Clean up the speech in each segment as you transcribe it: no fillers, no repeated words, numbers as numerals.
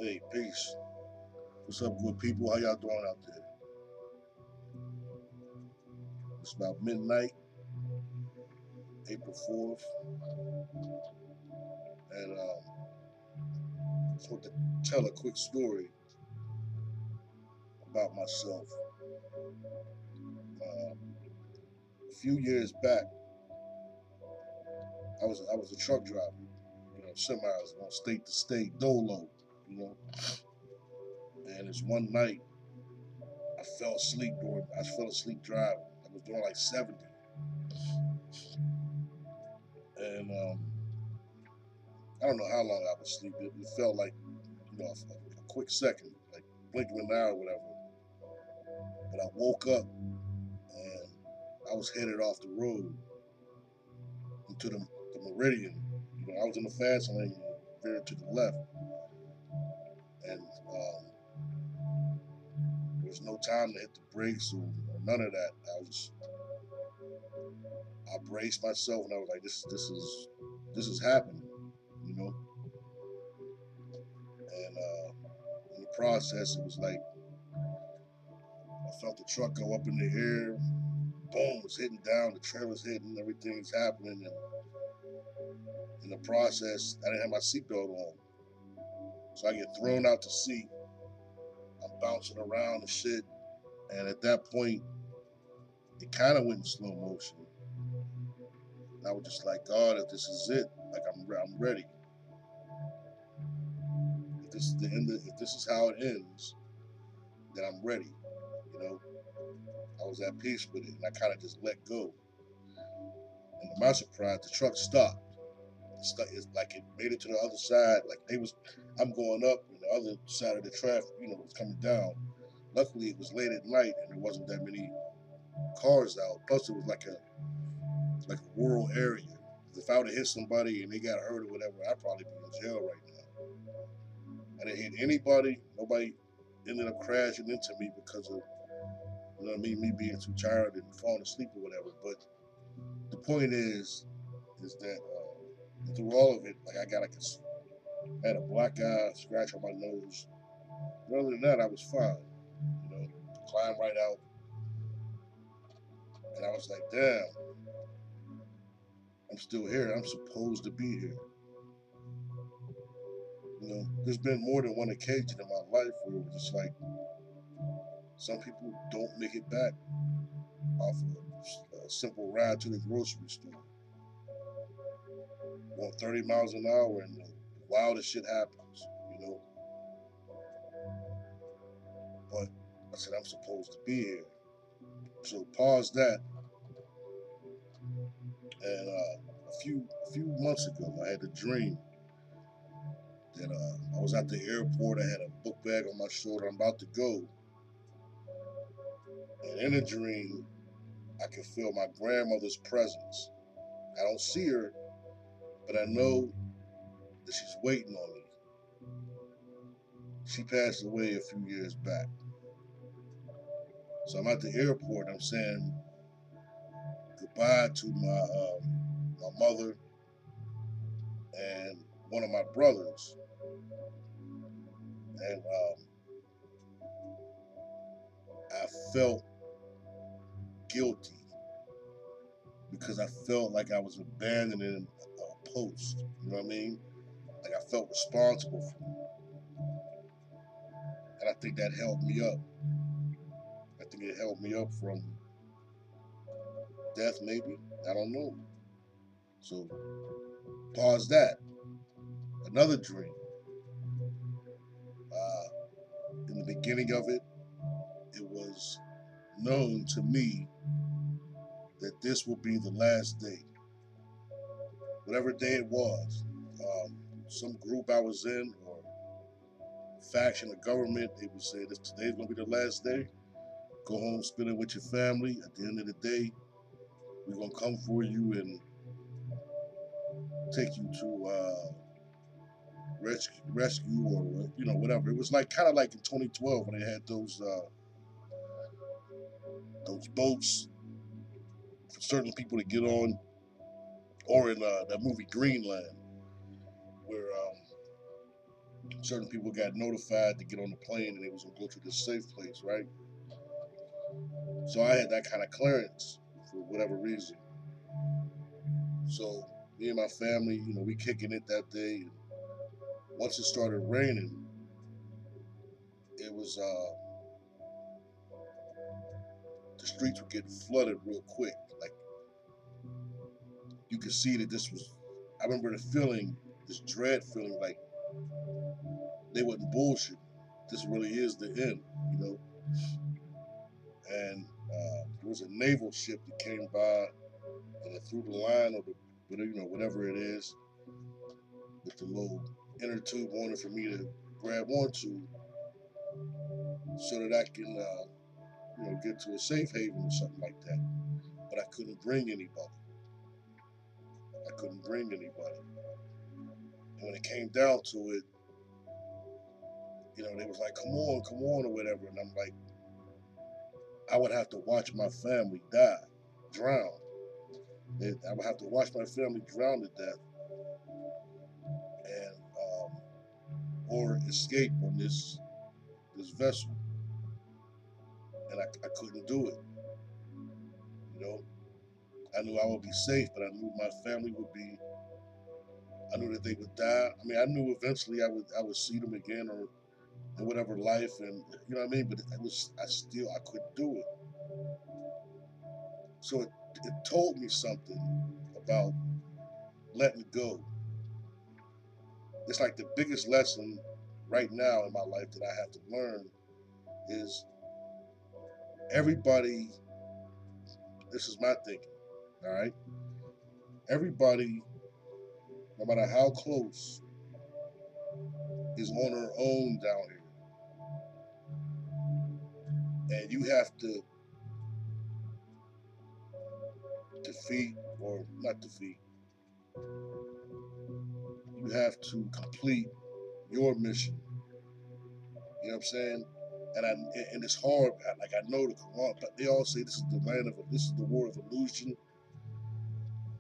Hey, peace. What's up, good people? How y'all doing out there? It's about midnight, April 4th, and I just want to tell a quick story about myself. A few years back, I was a truck driver, semis on state to state, dolo, you know. And it's one night I fell asleep driving. I was doing like 70, and I don't know how long I was asleep. It felt like a quick second, like blink of an eye or whatever. But I woke up and I was headed off the road into the Meridian. I was in the fast lane, veered to the left, and there was no time to hit the brakes or none of that. I braced myself and I was like, this is happening, you know. And in the process, it was like I felt the truck go up in the air, boom, it's hitting down, the trailer's hitting, everything's happening, and in the process, I didn't have my seatbelt on, so I get thrown out to sea. I'm bouncing around and shit. And at that point, it kind of went in slow motion. And I was just like, God, if this is it, like I'm ready. If this is the end, if this is how it ends, then I'm ready. You know, I was at peace with it, and I kind of just let go. And to my surprise, the truck stopped. It's like it made it to the other side. I'm going up, and the other side of the traffic, was coming down. Luckily, it was late at night, and there wasn't that many cars out. Plus, it was like a rural area. If I would have hit somebody and they got hurt or whatever, I'd probably be in jail right now. I didn't hit anybody. Nobody ended up crashing into me because of me being too tired and falling asleep or whatever. But the point is that through all of it, like I had a black eye, scratch on my nose. But other than that, I was fine. Climbed right out, and I was like, damn, I'm still here. I'm supposed to be here. There's been more than one occasion in my life where it was just like some people don't make it back off of a simple ride to the grocery store, going 30 miles an hour, and the wildest shit happens, you know. But I said I'm supposed to be here, so pause that. And a few months ago, I had a dream that I was at the airport. I had a book bag on my shoulder. I'm about to go, and in a dream, I can feel my grandmother's presence. I don't see her, but I know that she's waiting on me. She passed away a few years back. So I'm at the airport. I'm saying goodbye to my mother and one of my brothers, and I felt guilty because I felt like I was abandoning a post. You know what I mean? Like I felt responsible for it, and I think that held me up. I think it held me up from death, maybe. I don't know. So pause that. Another dream. In the beginning of it, it was known to me that this will be the last day, whatever day it was. Um, some group I was in or faction of government, they would say this today's gonna be the last day. Go home, spend it with your family. At the end of the day, we're gonna come for you and take you to rescue or whatever. It was like kind of like in 2012 when they had those boats for certain people to get on, or in that movie Greenland, where certain people got notified to get on the plane and they was gonna go to this safe place, right? So I had that kind of clearance for whatever reason. So me and my family, we kicking it that day. And once it started raining, it was the streets were getting flooded real quick. Like you could see that this was. I remember the feeling, this dread feeling, like they wasn't bullshit. This really is the end. And there was a naval ship that came by and it threw the line or whatever it is, with the little inner tube on it for me to grab onto, so that I can, get to a safe haven or something like that. But I couldn't bring anybody. I couldn't bring anybody. And when it came down to it, they was like, come on, or whatever. And I'm like, I would have to watch my family die, drown. I would have to watch my family drown to death, and or escape on this vessel. And I couldn't do it. You know, I knew I would be safe, but I knew my family would be. I knew that they would die. I mean, I knew eventually I would see them again, or in whatever life, and you know what I mean. But I couldn't do it. So it told me something about letting go. It's like the biggest lesson right now in my life that I have to learn is everybody. This is my thinking. All right, everybody, no matter how close, is on their own down here, and you have to defeat, or not defeat. You have to complete your mission. You know what I'm saying? And it's hard. Like I know the Quran, but they all say this is this is the war of illusion,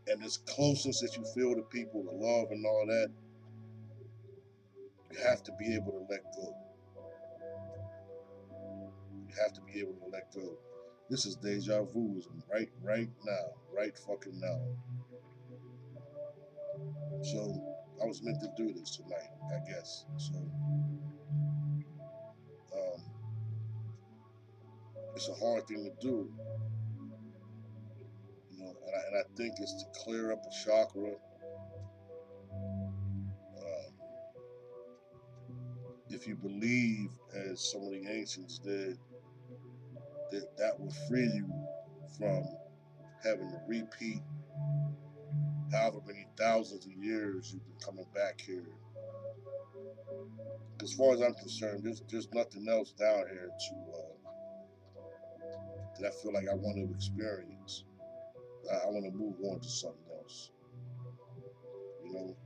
and this closeness that you feel to people, the love and all that. You have to be able to let go. You have to be able to let go. This is deja vuism, right now, right fucking now. So I was meant to do this tonight, I guess. So um, it's a hard thing to do, and I think it's to clear up a chakra. If you believe, as some of the ancients did, that will free you from having to repeat however many thousands of years you've been coming back here. As far as I'm concerned, there's nothing else down here that I feel like I want to experience. I want to move on to something else, you know.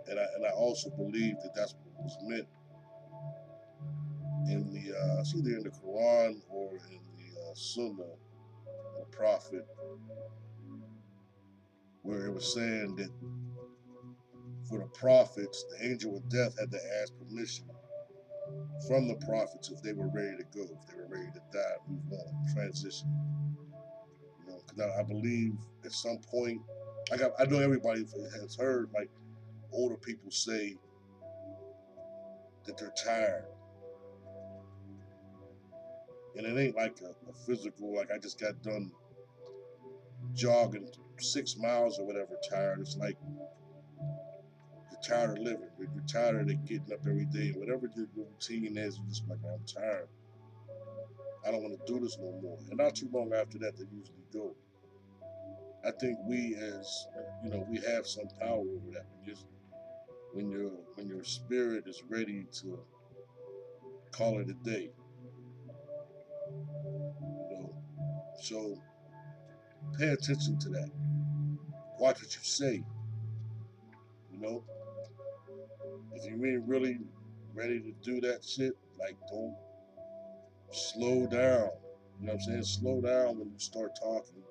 And I also believe that that's what was meant in the it's either in the Quran or in the Sunnah, the Prophet, where it was saying that for the prophets, the angel of death had to ask permission from the prophets if they were ready to go, if they were ready to die, move on, transition. Because I believe at some point, I know everybody has heard like older people say that they're tired, and it ain't like a physical, like I just got done jogging 6 miles or whatever. Tired. It's like you're tired of living. You're tired of getting up every day. Whatever your routine is, you're just like, I'm tired. I don't want to do this no more. And not too long after that, they usually go. I think we, as we have some power over that. When your spirit is ready to call it a day, you know. So pay attention to that. Watch what you say. You know, if you ain't really ready to do that shit, like don't slow down. You know what I'm saying? Slow down when you start talking.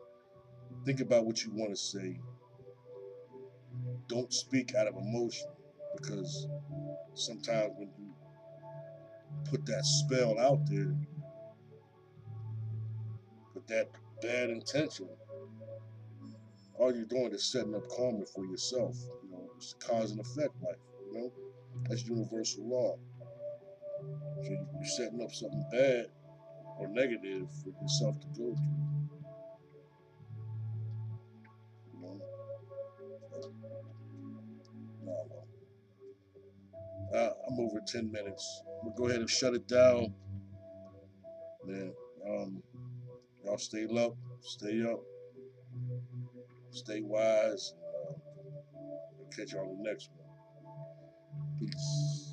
Think about what you want to say. Don't speak out of emotion, because sometimes when you put that spell out there with that bad intention, all you're doing is setting up karma for yourself. You know, it's a cause and effect life. You know, that's universal law. So you're setting up something bad or negative for yourself to go through. You know, no, I'm over 10 minutes. I'm gonna go ahead and shut it down, man. Y'all stay up, stay wise. I'll catch y'all on the next one. Peace.